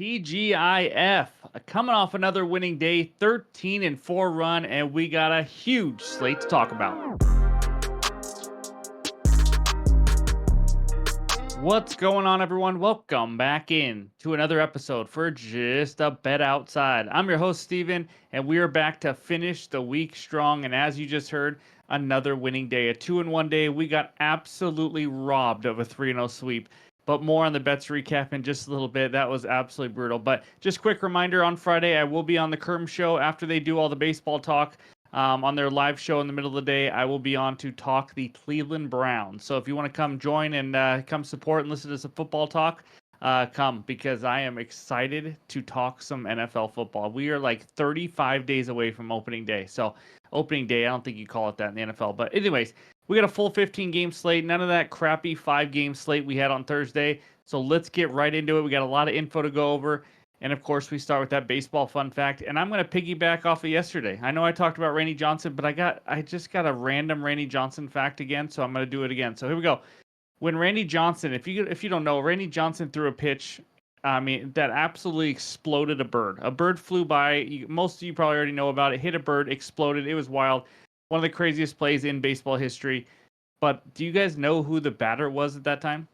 TGIF, coming off another winning day, 13-4 run, and we got a huge slate to talk about. What's going on, everyone? Welcome back in to another episode for Just a Bet Outside. I'm your host, Steven, and we are back to finish the week strong. And as you just heard, another winning day, a 2-1 day. We got absolutely robbed of a 3-0 sweep. But more on the bets recap in just a little bit. That was absolutely brutal. But just quick reminder, on Friday, I will be on the Kerm Show after they do all the baseball talk. On their live show in the middle of the day, I will be on to talk the Cleveland Browns. So if you want to come join and come support and listen to some football talk, come, because I am excited to talk some NFL football. We are like 35 days away from opening day. So opening day, I don't think you call it that in the NFL. But anyways, we got a full 15-game slate. None of that crappy 5-game slate we had on Thursday. So let's get right into it. We got a lot of info to go over. And of course, we start with that baseball fun fact. And I'm going to piggyback off of yesterday. I know I talked about Randy Johnson, but I just got a random Randy Johnson fact again. So I'm going to do it again. So here we go. When Randy Johnson, if you don't know, Randy Johnson threw a pitch, that absolutely exploded a bird. A bird flew by. Most of you probably already know about it. Hit a bird, exploded. It was wild. One of the craziest plays in baseball history. But do you guys know who the batter was at that time?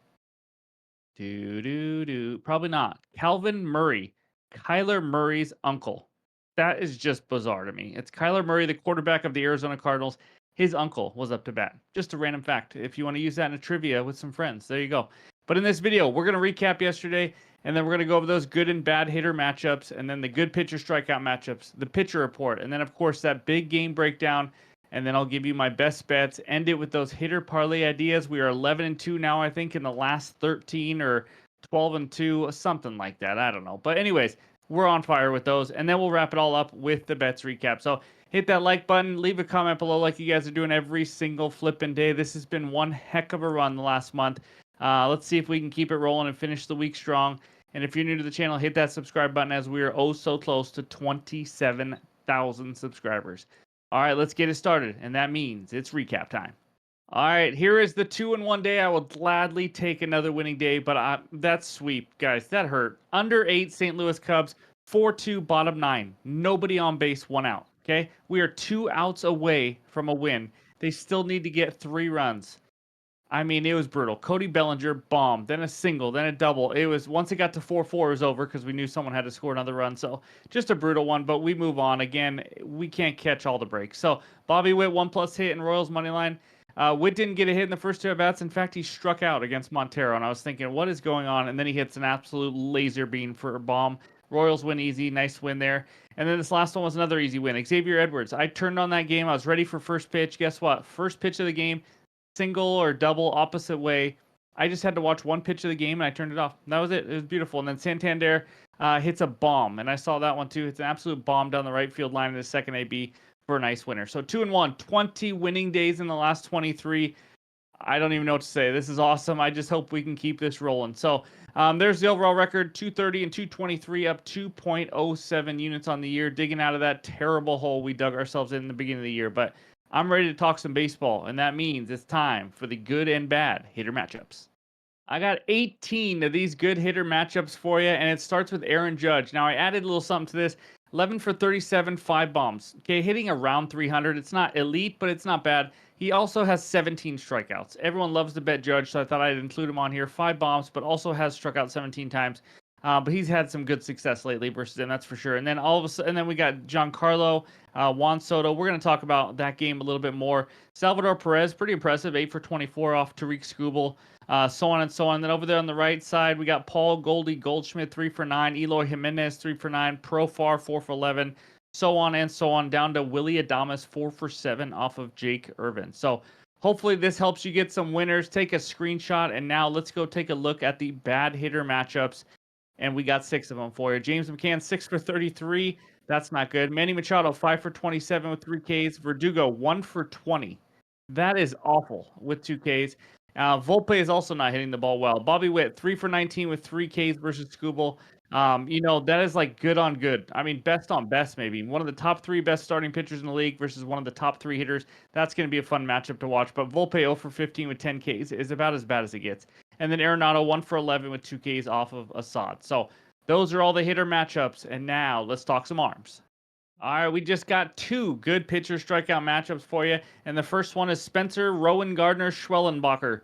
Probably not. Calvin Murray, Kyler Murray's uncle. That is just bizarre to me. It's Kyler Murray, the quarterback of the Arizona Cardinals. His uncle was up to bat. Just a random fact. If you want to use that in a trivia with some friends, there you go. But in this video, we're going to recap yesterday, and then we're going to go over those good and bad hitter matchups, and then the good pitcher strikeout matchups, the pitcher report, and then, of course, that big game breakdown. And then I'll give you my best bets. End it with those hitter parlay ideas. We are 11-2 now, I think, in the last 13 or 12-2, something like that. I don't know. But anyways, we're on fire with those. And then we'll wrap it all up with the bets recap. So hit that like button. Leave a comment below like you guys are doing every single flipping day. This has been one heck of a run the last month. Let's see if we can keep it rolling and finish the week strong. And if you're new to the channel, hit that subscribe button as we are oh so close to 27,000 subscribers. All right, let's get it started, and that means it's recap time. All right, here is the 2-1 day. I will gladly take another winning day, but that sweep, guys, that hurt. Under 8 St. Louis Cubs, 4-2 bottom 9. Nobody on base, 1 out, okay? We are 2 outs away from a win. They still need to get 3 runs. I mean, it was brutal. Cody Bellinger bombed, then a single, then a double. It was, once it got to 4-4, it was over because we knew someone had to score another run. So just a brutal one, but we move on. Again, we can't catch all the breaks. So Bobby Witt, 1+ hit in Royals money line. Witt didn't get a hit in the first 2 at-bats. In fact, he struck out against Montero, and I was thinking, what is going on? And then he hits an absolute laser beam for a bomb. Royals win easy. Nice win there. And then this last one was another easy win. Xavier Edwards. I turned on that game. I was ready for first pitch. Guess what? First pitch of the game. Single or double opposite way. I just had to watch one pitch of the game and I turned it off. That was it. It was beautiful. And then Santander hits a bomb, and I saw that one too. It's an absolute bomb down the right field line in the second AB for a nice winner. So 2-1, 20 winning days in the last 23. I don't even know what to say. This is awesome. I just hope we can keep this rolling. So there's the overall record, 230 and 223, up 2.07 units on the year, digging out of that terrible hole we dug ourselves in the beginning of the year. But I'm ready to talk some baseball, and that means it's time for the good and bad hitter matchups. I got 18 of these good hitter matchups for you, and it starts with Aaron Judge. Now, I added a little something to this. 11 for 37, 5 bombs. Okay, hitting around 300. It's not elite, but it's not bad. He also has 17 strikeouts. Everyone loves to bet Judge, so I thought I'd include him on here. 5 bombs, but also has struck out 17 times. But he's had some good success lately versus them, that's for sure. And then all of a sudden, and then we got Giancarlo, Juan Soto. We're going to talk about that game a little bit more. Salvador Perez, pretty impressive, 8 for 24 off Tariq Skubal, so on and so on. And then over there on the right side, we got Paul Goldschmidt, 3 for 9, Eloy Jimenez, 3 for 9, Profar, 4 for 11, so on and so on, down to Willy Adames, 4 for 7 off of Jake Irvin. So hopefully this helps you get some winners. Take a screenshot, and now let's go take a look at the bad hitter matchups. And we got 6 of them for you. James McCann, 6 for 33. That's not good. Manny Machado, 5 for 27 with 3 Ks. Verdugo, 1 for 20. That is awful with 2 Ks. Volpe is also not hitting the ball well. Bobby Witt, 3 for 19 with 3 Ks versus Skubal. That is like good on good. I mean, best on best, maybe. One of the top 3 best starting pitchers in the league versus one of the top 3 hitters. That's going to be a fun matchup to watch. But Volpe, 0 for 15 with 10 Ks is about as bad as it gets. And then Arenado, 1 for 11 with 2 Ks off of Assad. So Those are all the hitter matchups. And now let's talk some arms. All right, we just got two good pitcher strikeout matchups for you. And the first one is Spencer Rowan Gardner Schwellenbacher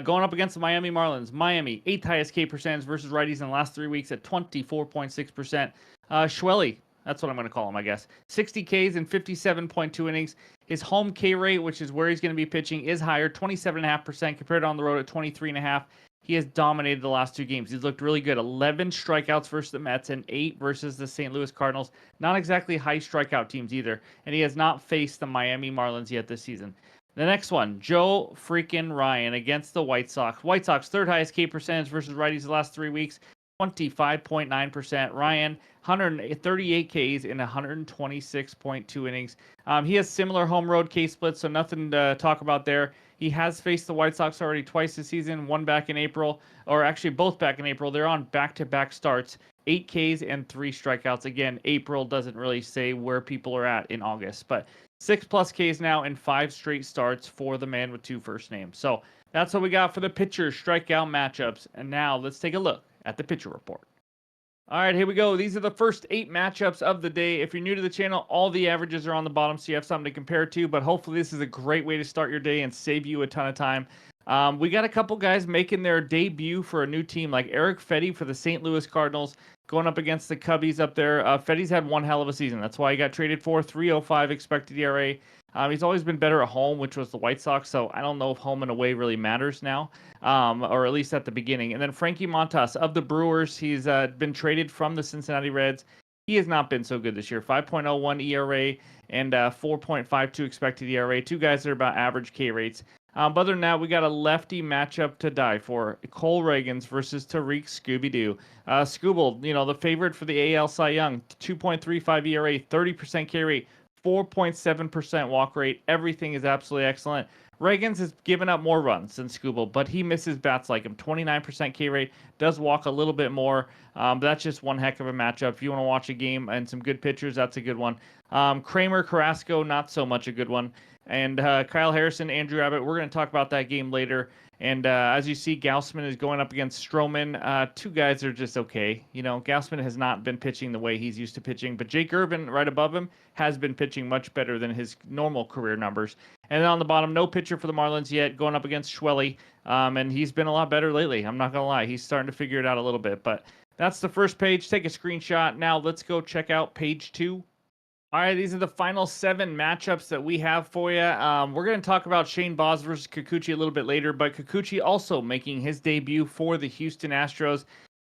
going up against the Miami Marlins. Miami, 8th highest K percentage versus righties in the last 3 weeks at 24.6%. Schwelly, that's what I'm going to call him, I guess. 60 Ks in 57.2 innings. His home K rate, which is where he's going to be pitching, is higher, 27.5% compared to on the road at 23.5%. He has dominated the last 2 games. He's looked really good. 11 strikeouts versus the Mets and 8 versus the St. Louis Cardinals. Not exactly high strikeout teams either. And he has not faced the Miami Marlins yet this season. The next one, Joe freaking Ryan against the White Sox. White Sox, 3rd highest K percentage versus righties the last 3 weeks. 25.9%. Ryan, 138 Ks in 126.2 innings. He has similar home road K splits, so nothing to talk about there. He has faced the White Sox already twice this season, one back in April, or actually both back in April. They're on back-to-back starts, 8 Ks and 3 strikeouts. Again, April doesn't really say where people are at in August, but 6+ Ks now and 5 straight starts for the man with 2 first names. So that's what we got for the pitcher strikeout matchups. And now let's take a look at the pitcher report. All right, here we go. These are the first 8 matchups of the day. If you're new to the channel, all the averages are on the bottom, so you have something to compare to, but hopefully this is a great way to start your day and save you a ton of time. We got a couple guys making their debut for a new team, like Eric Fetty for the St. Louis Cardinals, going up against the Cubbies up there. Fetty's had one hell of a season. That's why he got traded for 3.05 expected ERA. He's always been better at home, which was the White Sox, so I don't know if home and away really matters now, or at least at the beginning. And then Frankie Montas of the Brewers, he's been traded from the Cincinnati Reds. He has not been so good this year. 5.01 ERA and 4.52 expected ERA. 2 guys that are about average K rates. But other than that, we got a lefty matchup to die for. Cole Reagans versus Tariq Scooby-Doo. Scooble, the favorite for the AL Cy Young. 2.35 ERA, 30% K rate, 4.7% walk rate. Everything is absolutely excellent. Reagans has given up more runs than Scooble, but he misses bats like him. 29% K rate, does walk a little bit more. But that's just one heck of a matchup. If you want to watch a game and some good pitchers, that's a good one. Kramer, Carrasco, not so much a good one. And Kyle Harrison, Andrew Abbott, we're going to talk about that game later. And as you see, Gausman is going up against Stroman. 2 guys are just okay. Gausman has not been pitching the way he's used to pitching, but Jake Irvin, right above him, has been pitching much better than his normal career numbers. And then on the bottom, no pitcher for the Marlins yet, going up against Schwelly. And he's been a lot better lately. I'm not going to lie. He's starting to figure it out a little bit. But that's the first page. Take a screenshot. Now let's go check out page 2. All right, these are the final 7 matchups that we have for you. We're going to talk about Shane Baz versus Kikuchi a little bit later, but Kikuchi also making his debut for the Houston Astros.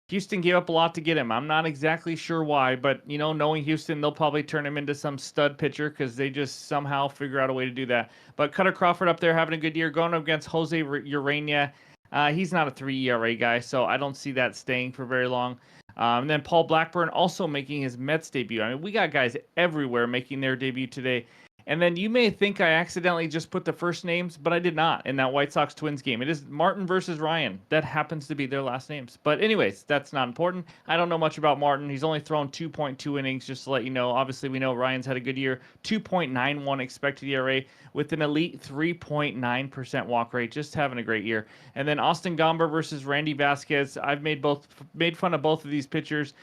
Houston gave up a lot to get him. I'm not exactly sure why, but, knowing Houston, they'll probably turn him into some stud pitcher because they just somehow figure out a way to do that. But Cutter Crawford up there having a good year, going up against Jose Urania. He's not a 3 ERA guy, so I don't see that staying for very long. And then Paul Blackburn also making his Mets debut. I mean, we got guys everywhere making their debut today. And then you may think I accidentally just put the first names, but I did not in that White Sox Twins game. It is Martin versus Ryan. That happens to be their last names. But anyways, that's not important. I don't know much about Martin. He's only thrown 2.2 innings, just to let you know. Obviously, we know Ryan's had a good year. 2.91 expected ERA with an elite 3.9% walk rate. Just having a great year. And then Austin Gomber versus Randy Vasquez. I've made fun of both of these pitchers,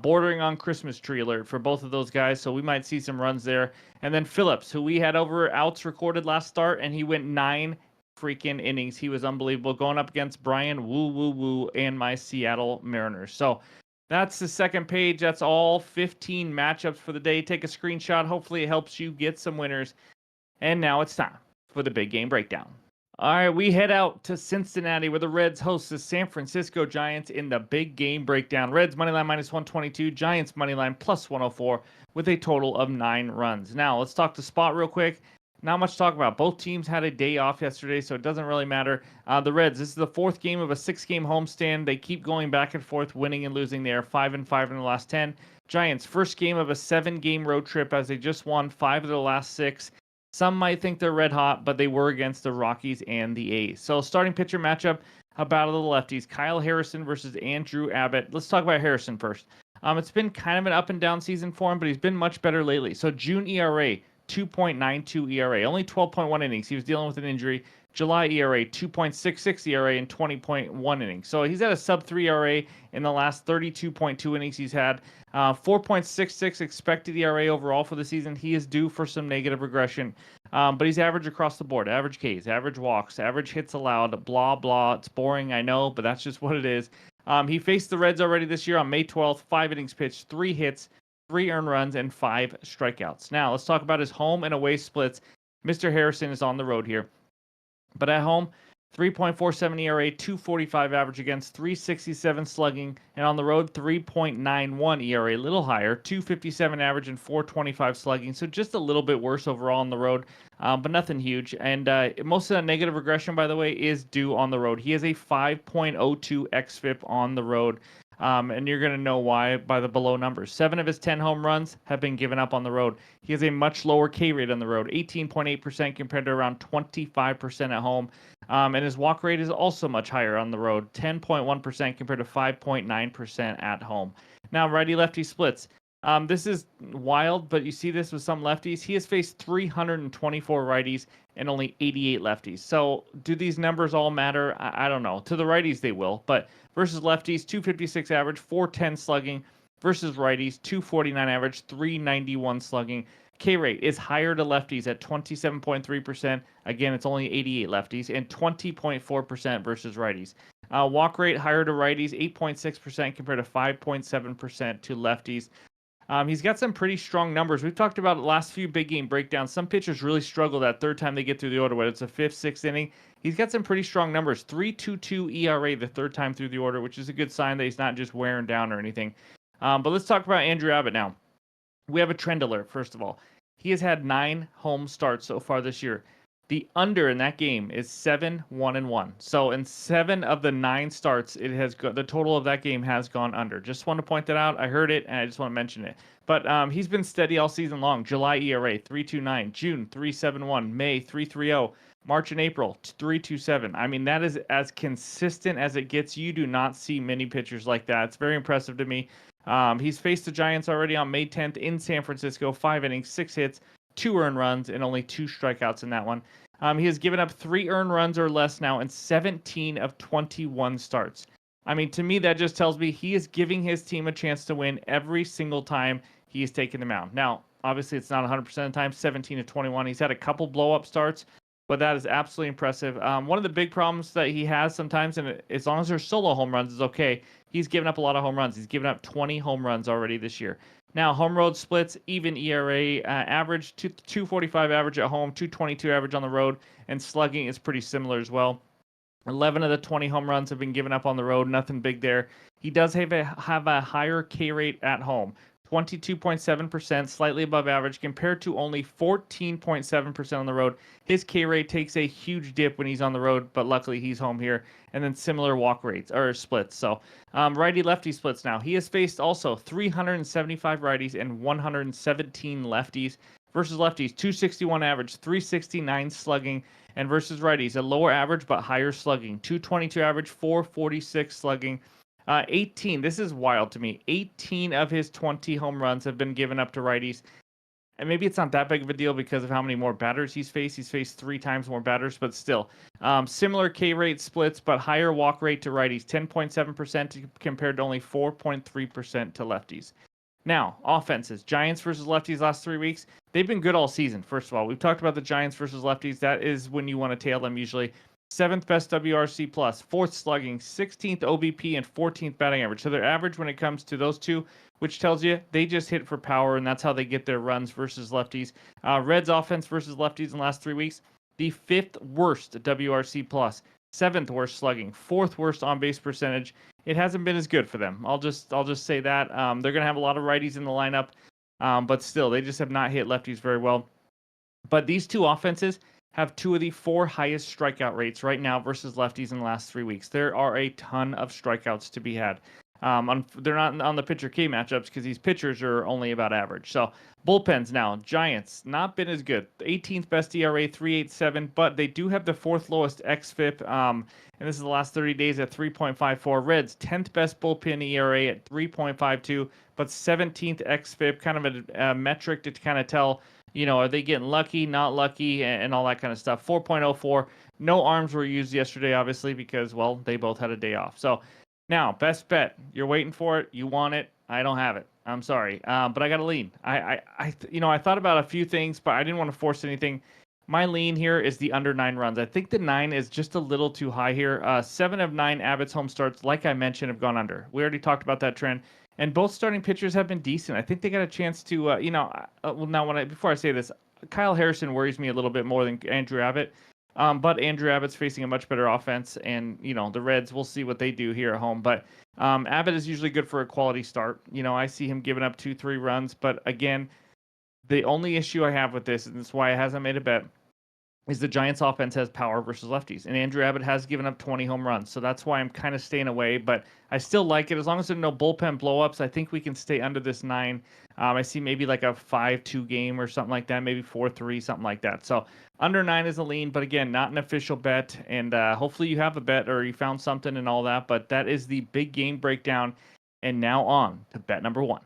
bordering on Christmas tree alert for both of those guys. So we might see some runs there. And then Phillips, who we had over outs recorded last start, and he went 9 freaking innings. He was unbelievable, going up against Brian Woo Woo Woo and my Seattle Mariners. So that's the second page. That's all 15 matchups for the day. Take a screenshot. Hopefully it helps you get some winners. And now it's time for the big game breakdown. All right, we head out to Cincinnati where the Reds host the San Francisco Giants in the big game breakdown. Reds moneyline minus 122, Giants moneyline plus 104 with a total of 9 runs. Now, let's talk the spot real quick. Not much to talk about. Both teams had a day off yesterday, so it doesn't really matter. The Reds, this is the 4th game of a 6-game homestand. They keep going back and forth, winning and losing. They are 5-5 in the last 10. Giants, first game of a 7-game road trip as they just won 5 of the last 6. Some might think they're red hot, but they were against the Rockies and the A's. So starting pitcher matchup, a battle of the lefties. Kyle Harrison versus Andrew Abbott. Let's talk about Harrison first. It's been kind of an up and down season for him, but he's been much better lately. So June ERA, 2.92 ERA, only 12.1 innings. He was dealing with an injury. July ERA 2.66 ERA in 20.1 innings. So he's at a sub 3 ERA in the last 32.2 innings he's had. 4.66 expected ERA overall for the season. He is due for some negative regression, but he's average across the board. Average Ks, average walks, average hits allowed, blah, blah. It's boring, I know, but that's just what it is. He faced the Reds already this year on May 12th, 5 innings pitched, 3 hits, 3 earned runs, and 5 strikeouts. Now, let's talk about his home and away splits. Mr. Harrison is on the road here. But at home, 3.47 ERA, 245 average against, 367 slugging, and on the road, 3.91 ERA, a little higher, 257 average and 425 slugging. So just a little bit worse overall on the road, but nothing huge. And most of that negative regression, by the way, is due on the road. He has a 5.02 xFIP on the road. And you're going to know why by the below numbers. 7 of his 10 home runs have been given up on the road. He has a much lower K rate on the road, 18.8% compared to around 25% at home. And his walk rate is also much higher on the road, 10.1% compared to 5.9% at home. Now, righty-lefty splits. This is wild, but you see this with some lefties. He has faced 324 righties and only 88 lefties. So do these numbers all matter? I don't know. To the righties, they will. But versus lefties, 256 average, 410 slugging. Versus righties, 249 average, 391 slugging. K rate is higher to lefties at 27.3%. Again, it's only 88 lefties, and 20.4% versus righties. Walk rate higher to righties, 8.6% compared to 5.7% to lefties. He's got some pretty strong numbers. We've talked about the last few big game breakdowns. Some pitchers really struggle that third time they get through the order, whether it's a fifth, sixth inning. He's got some pretty strong numbers. 3.22 ERA the third time through the order, which is a good sign that he's not just wearing down or anything. But let's talk about Andrew Abbott now. We have a trend alert, first of all. He has had 9 home starts so far this year. The under in that game is 7-1-1. So in 7 of the 9 starts, it has the total of that game has gone under. Just want to point that out. I heard it and I just want to mention it. But he's been steady all season long. July ERA 3.29, June 3.71, May 3.30, March and April 3.27. I mean, that is as consistent as it gets. You do not see many pitchers like that. It's very impressive to me. He's faced the Giants already on May 10th in San Francisco. 5 innings, 6 hits, 2 earned runs, and only 2 strikeouts in that one. He has given up 3 earned runs or less now in 17 of 21 starts. I mean, to me, that just tells me he is giving his team a chance to win every single time he is taking them out. Now, obviously, it's not 100% of the time, 17 of 21. He's had a couple blow-up starts, but that is absolutely impressive. One of the big problems that he has sometimes, and as long as there's solo home runs, is okay. He's given up a lot of home runs. He's given up 20 home runs already this year. Now, home road splits, even ERA, average, 245 average at home, 222 average on the road, and slugging is pretty similar as well. 11 of the 20 home runs have been given up on the road, nothing big there. He does have a higher K rate at home, 22.7%, slightly above average, compared to only 14.7% on the road. His K rate takes a huge dip when he's on the road, but luckily he's home here. And then similar walk rates, or splits. So righty-lefty splits now. He has faced also 375 righties and 117 lefties. Versus lefties, 261 average, 369 slugging. And versus righties, a lower average but higher slugging, 222 average, 446 slugging. 18, this is wild to me. 18 of his 20 home runs have been given up to righties. And maybe it's not that big of a deal because of how many more batters he's faced. He's faced 3 times more batters, but still. Similar K rate splits, but higher walk rate to righties, 10.7% compared to only 4.3% to lefties. Now, offenses. Giants versus lefties last 3 weeks. They've been good all season, first of all. We've talked about the Giants versus lefties. That is when you want to tail them usually. 7th best WRC+, 4th slugging, 16th OBP, and 14th batting average. So they're average when it comes to those two, which tells you they just hit for power, and that's how they get their runs versus lefties. Reds offense versus lefties in the last 3 weeks. The 5th worst WRC+, 7th worst slugging, 4th worst on-base percentage. It hasn't been as good for them. I'll just say that. They're going to have a lot of righties in the lineup, but still, they just have not hit lefties very well. But these two offenses have 2 of the 4 highest strikeout rates right now versus lefties in the last 3 weeks. There are a ton of strikeouts to be had. They're not on the pitcher K matchups because these pitchers are only about average. So bullpens now, Giants, not been as good. 18th best ERA, 3.87, but they do have the 4th lowest xFIP, and this is the last 30 days at 3.54. Reds, 10th best bullpen ERA at 3.52, but 17th xFIP, kind of a metric to kind of tell Are they getting lucky, not lucky, and all that kind of stuff. 4.04. No arms were used yesterday, obviously, because, well, they both had a day off. So now, best bet. You're waiting for it. You want it. I don't have it. I'm sorry. But I got a lean. I thought about a few things, but I didn't want to force anything. My lean here is the under 9 runs. I think the 9 is just a little too high here. 7 of 9 Abbott's home starts, like I mentioned, have gone under. We already talked about that trend. And both starting pitchers have been decent. I think they got a chance to, well, now before I say this, Kyle Harrison worries me a little bit more than Andrew Abbott. But Andrew Abbott's facing a much better offense, and the Reds. We'll see what they do here at home. But Abbott is usually good for a quality start. I see him giving up 2-3 runs, but again, the only issue I have with this, and this is why I hasn't made a bet, is the Giants offense has power versus lefties. And Andrew Abbott has given up 20 home runs. So that's why I'm kind of staying away. But I still like it. As long as there are no bullpen blowups, I think we can stay under this 9. I see maybe like a 5-2 game or something like that, maybe 4-3, something like that. So under 9 is a lean, but again, not an official bet. And hopefully you have a bet or you found something and all that. But that is the big game breakdown. And now on to bet number 1.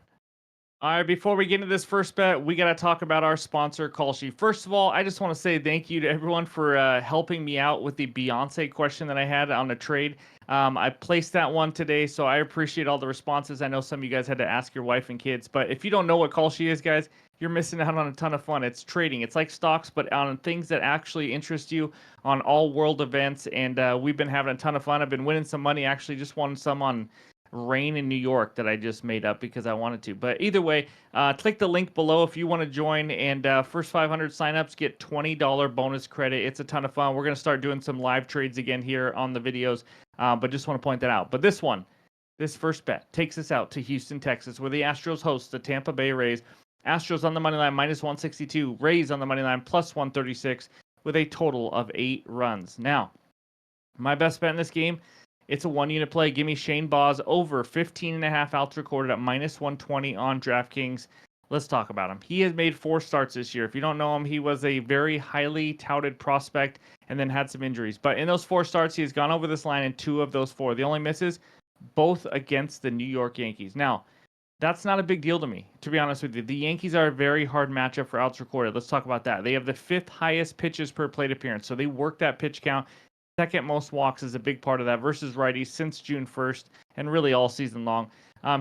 All right, before we get into this first bet, we got to talk about our sponsor, KALSHI. First of all, I just want to say thank you to everyone for helping me out with the Beyonce question that I had on the trade. I placed that one today, so I appreciate all the responses. I know some of you guys had to ask your wife and kids, but if you don't know what KALSHI is, guys, you're missing out on a ton of fun. It's trading. It's like stocks, but on things that actually interest you on all world events, and we've been having a ton of fun. I've been winning some money. Actually, just won some on rain in New York that I just made up because I wanted to. But either way, click the link below if you want to join. And first 500 signups get $20 bonus credit. It's a ton of fun. We're going to start doing some live trades again here on the videos. But just want to point that out. But this first bet takes us out to Houston, Texas, where the Astros host the Tampa Bay Rays. Astros on the money line -162, Rays on the money line +136 with a total of 8 runs. Now, my best bet in this game, it's a 1-unit play. Give me Shane Baz over 15.5 outs recorded at -120 on DraftKings. Let's talk about him. He has made 4 starts this year. If you don't know him, he was a very highly touted prospect and then had some injuries. But in those 4 starts, he has gone over this line in 2 of those 4. The only misses, both against the New York Yankees. Now, that's not a big deal to me, to be honest with you. The Yankees are a very hard matchup for outs recorded. Let's talk about that. They have the 5th highest pitches per plate appearance, so they work that pitch count. Second most walks is a big part of that versus righties since June 1st and really all season long.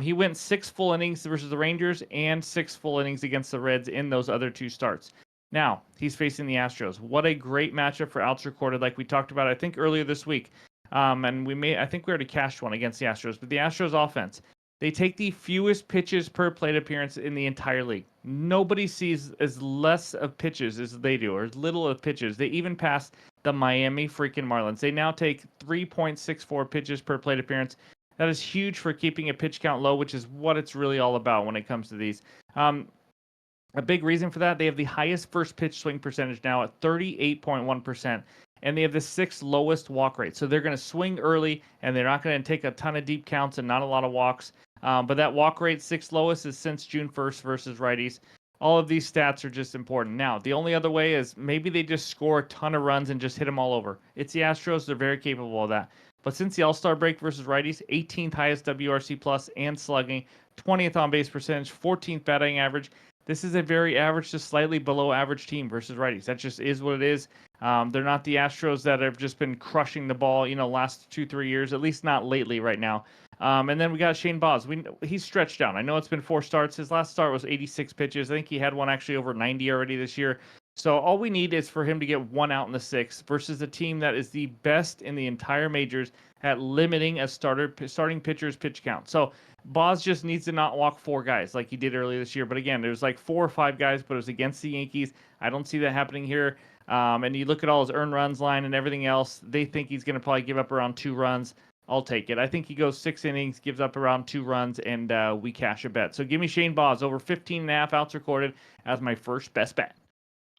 He went 6 full innings versus the Rangers and 6 full innings against the Reds in those other 2 starts. Now, he's facing the Astros. What a great matchup for outs recorded, like we talked about, I think, earlier this week. And I think we already cashed one against the Astros, but the Astros offense, they take the fewest pitches per plate appearance in the entire league. Nobody sees as less of pitches as they do, or as little of pitches. They even pass the Miami freaking Marlins. They now take 3.64 pitches per plate appearance. That is huge for keeping a pitch count low, which is what it's really all about when it comes to these. A big reason for that, they have the highest first pitch swing percentage now at 38.1%. And they have the 6th lowest walk rate. So they're going to swing early, and they're not going to take a ton of deep counts and not a lot of walks. But that walk rate, 6th lowest, is since June 1st versus righties. All of these stats are just important. Now, the only other way is maybe they just score a ton of runs and just hit them all over. It's the Astros. They're very capable of that. But since the All-Star break versus righties, 18th highest WRC plus and slugging, 20th on base percentage, 14th batting average. This is a very average to slightly below average team versus righties. That just is what it is. They're not the Astros that have just been crushing the ball, last 2-3 years, at least not lately right now. And then we got Shane Baz. He's stretched down. I know it's been 4 starts. His last start was 86 pitches. I think he had one actually over 90 already this year. So all we need is for him to get 1 out in the 6th versus a team that is the best in the entire majors at limiting a starting pitcher's pitch count. So Baz just needs to not walk 4 guys like he did earlier this year. But again, there's like 4 or 5 guys, but it was against the Yankees. I don't see that happening here. And you look at all his earned runs line and everything else, they think he's going to probably give up around 2 runs. I'll take it. I think he goes 6 innings, gives up around 2 runs, and we cash a bet. So give me Shane Baz over 15.5 outs recorded as my first best bet.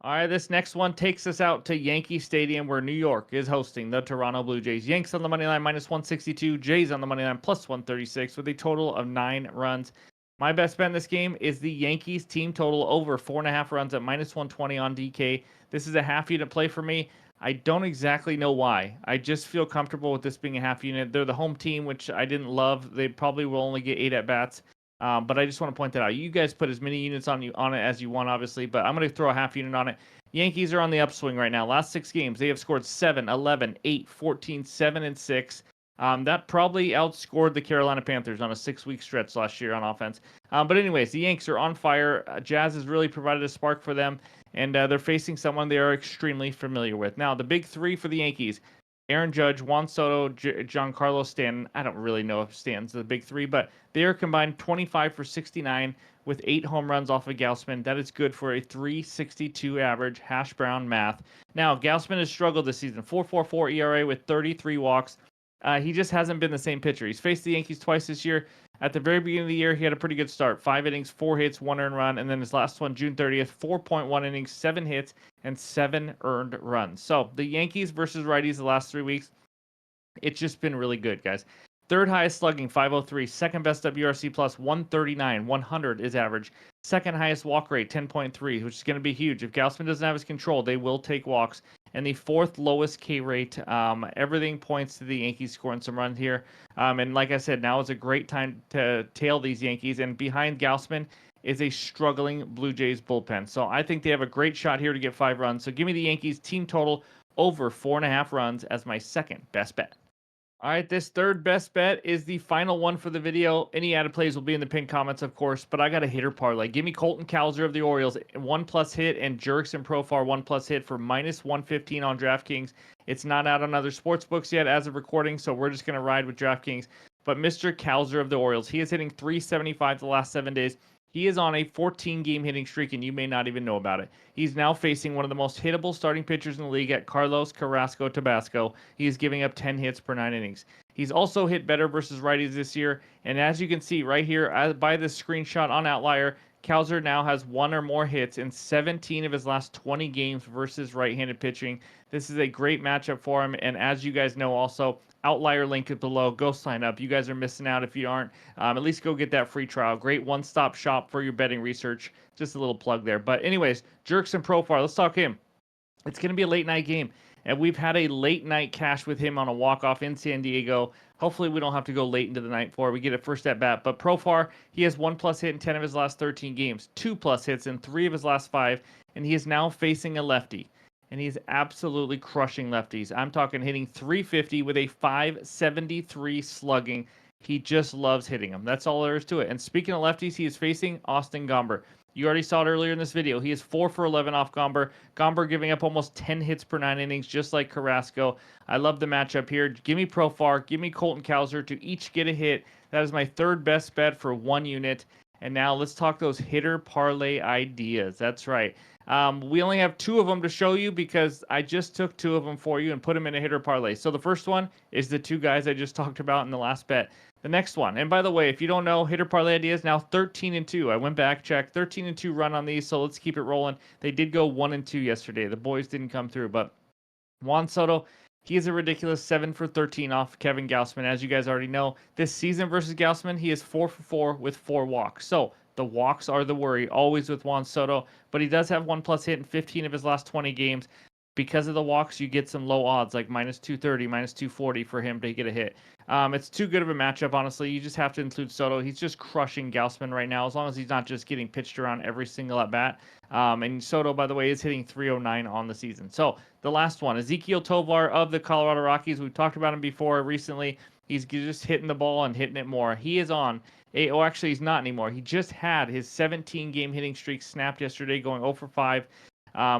All right, this next one takes us out to Yankee Stadium, where New York is hosting the Toronto Blue Jays. Yanks on the money line -162, Jays on the money line +136 with a total of 9 runs. My best bet in this game is the Yankees team total over 4.5 runs at -120 on DK. This is a half unit play for me. I don't exactly know why. I just feel comfortable with this being a half unit. They're the home team, which I didn't love. They probably will only get 8 at bats. But I just want to point that out. You guys put as many units on it as you want, obviously, but I'm going to throw a half unit on it. Yankees are on the upswing right now. Last 6 games, they have scored 7, 11, 8, 14, 7, and 6. That probably outscored the Carolina Panthers on a 6-week stretch last year on offense. But anyways, the Yanks are on fire. Jazz has really provided a spark for them, and they're facing someone they are extremely familiar with. Now, the big 3 for the Yankees: Aaron Judge, Juan Soto, Giancarlo Stanton. I don't really know if Stanton's the big 3, but they are combined 25 for 69 with 8 home runs off of Gausman. That is good for a 3.62 average, hash brown math. Now, Gausman has struggled this season. 4.44 ERA with 33 walks. He just hasn't been the same pitcher. He's faced the Yankees twice this year. At the very beginning of the year, he had a pretty good start. 5 innings, 4 hits, 1 earned run. And then his last one, June 30th, 4.1 innings, 7 hits, and 7 earned runs. So the Yankees versus righties the last 3 weeks, it's just been really good, guys. Third highest slugging, 503. Second best WRC plus, 139. 100 is average. Second highest walk rate, 10.3, which is going to be huge. If Gausman doesn't have his control, they will take walks. And the fourth lowest K rate. Everything points to the Yankees scoring some runs here. And like I said, now is a great time to tail these Yankees. And behind Gausman is a struggling Blue Jays bullpen. So I think they have a great shot here to get 5 runs. So give me the Yankees team total over 4.5 runs as my second best bet. All right, this third best bet is the final one for the video. Any added plays will be in the pinned comments, of course, but I got a hitter parlay. Give me Colton Cowser of the Orioles, 1+ hit, and Jurickson Profar, 1+ hit for -115 on DraftKings. It's not out on other sports books yet as of recording, so we're just going to ride with DraftKings. But Mr. Cowser of the Orioles, he is hitting .375 the last 7 days. He is on a 14-game hitting streak, and you may not even know about it. He's now facing one of the most hittable starting pitchers in the league at Carlos Carrasco Tabasco. He is giving up 10 hits per 9 innings. He's also hit better versus righties this year, and as you can see right here by this screenshot on Outlier, Cowser now has 1 or more hits in 17 of his last 20 games versus right-handed pitching. This is a great matchup for him, and as you guys know also, Outlier link is below. Go sign up. You guys are missing out if you aren't. At least go get that free trial. Great one-stop shop for your betting research. Just a little plug there. But anyways, Jurickson Profar, let's talk him. It's going to be a late-night game, and we've had a late-night cash with him on a walk-off in San Diego. Hopefully we don't have to go late into the night for it. We get it first at bat. But Profar, he has 1+ hit in 10 of his last 13 games, 2+ hits in 3 of his last 5, and he is now facing a lefty. And he's absolutely crushing lefties. I'm talking hitting .350 with a .573 slugging. He just loves hitting them. That's all there is to it. And speaking of lefties, he is facing Austin Gomber. You already saw it earlier in this video. He is 4 for 11 off Gomber. Gomber giving up almost 10 hits per 9 innings, just like Carrasco. I love the matchup here. Give me Profar. Give me Colton Cowser to each get a hit. That is my third best bet for 1 unit. And now let's talk those hitter parlay ideas. That's right. We only have 2 of them to show you because I just took 2 of them for you and put them in a hitter parlay. So the first one is the 2 guys I just talked about in the last bet. The next one, and by the way, if you don't know, hitter parlay ideas now 13-2. I went back, checked 13-2 run on these, so let's keep it rolling. They did go 1-2 yesterday. The boys didn't come through, but Juan Soto, he is a ridiculous 7 for 13 off Kevin Gausman. As you guys already know, this season versus Gausman, he is 4 for 4 with 4 walks. So the walks are the worry, always with Juan Soto, but he does have 1+ hit in 15 of his last 20 games. Because of the walks, you get some low odds, like -230, -240 for him to get a hit. It's too good of a matchup, honestly. You just have to include Soto. He's just crushing Gausman right now, as long as he's not just getting pitched around every single at-bat. And Soto, by the way, is hitting .309 on the season. So the last one, Ezequiel Tovar of the Colorado Rockies. We've talked about him before recently. He's just hitting the ball and hitting it more. He is on actually, he's not anymore. He just had his 17-game hitting streak snapped yesterday, going 0 for 5.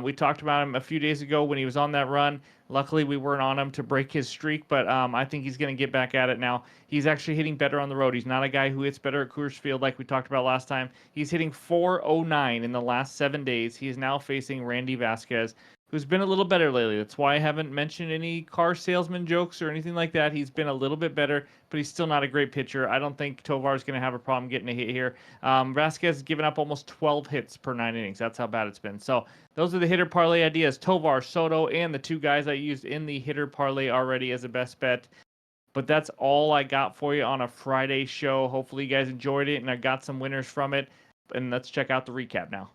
We talked about him a few days ago when he was on that run. Luckily, we weren't on him to break his streak, but I think he's going to get back at it now. He's actually hitting better on the road. He's not a guy who hits better at Coors Field like we talked about last time. He's hitting .409 in the last 7 days. He is now facing Randy Vasquez, who's been a little better lately. That's why I haven't mentioned any car salesman jokes or anything like that. He's been a little bit better, but he's still not a great pitcher. I don't think Tovar's going to have a problem getting a hit here. Vasquez has given up almost 12 hits per 9 innings. That's how bad it's been. So those are the hitter parlay ideas. Tovar, Soto, and the 2 guys I used in the hitter parlay already as a best bet. But that's all I got for you on a Friday show. Hopefully you guys enjoyed it and I got some winners from it. And let's check out the recap now.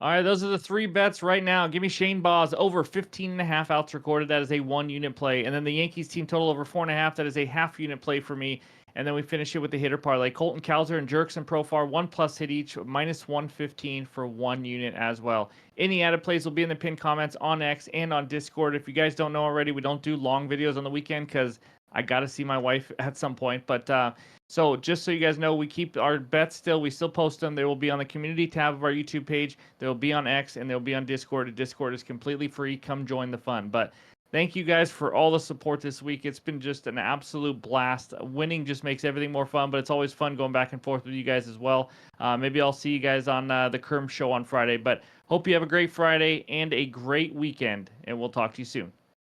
All right, those are the 3 bets right now. Give me Shane Baz over 15.5 outs recorded. That is a 1 unit play. And then the Yankees team total over 4.5. That is a half unit play for me. And then we finish it with the hitter parlay. Colton Cowser and Jerkson Profar, 1+ hit each, -115 for 1 unit as well. Any added plays will be in the pinned comments on X and on Discord. If you guys don't know already, we don't do long videos on the weekend because I got to see my wife at some point. But so just so you guys know, we keep our bets still. We still post them. They will be on the community tab of our YouTube page. They will be on X and they'll be on Discord. Discord is completely free. Come join the fun. But thank you guys for all the support this week. It's been just an absolute blast. Winning just makes everything more fun, but it's always fun going back and forth with you guys as well. Maybe I'll see you guys on the Kerm show on Friday, but hope you have a great Friday and a great weekend, and we'll talk to you soon.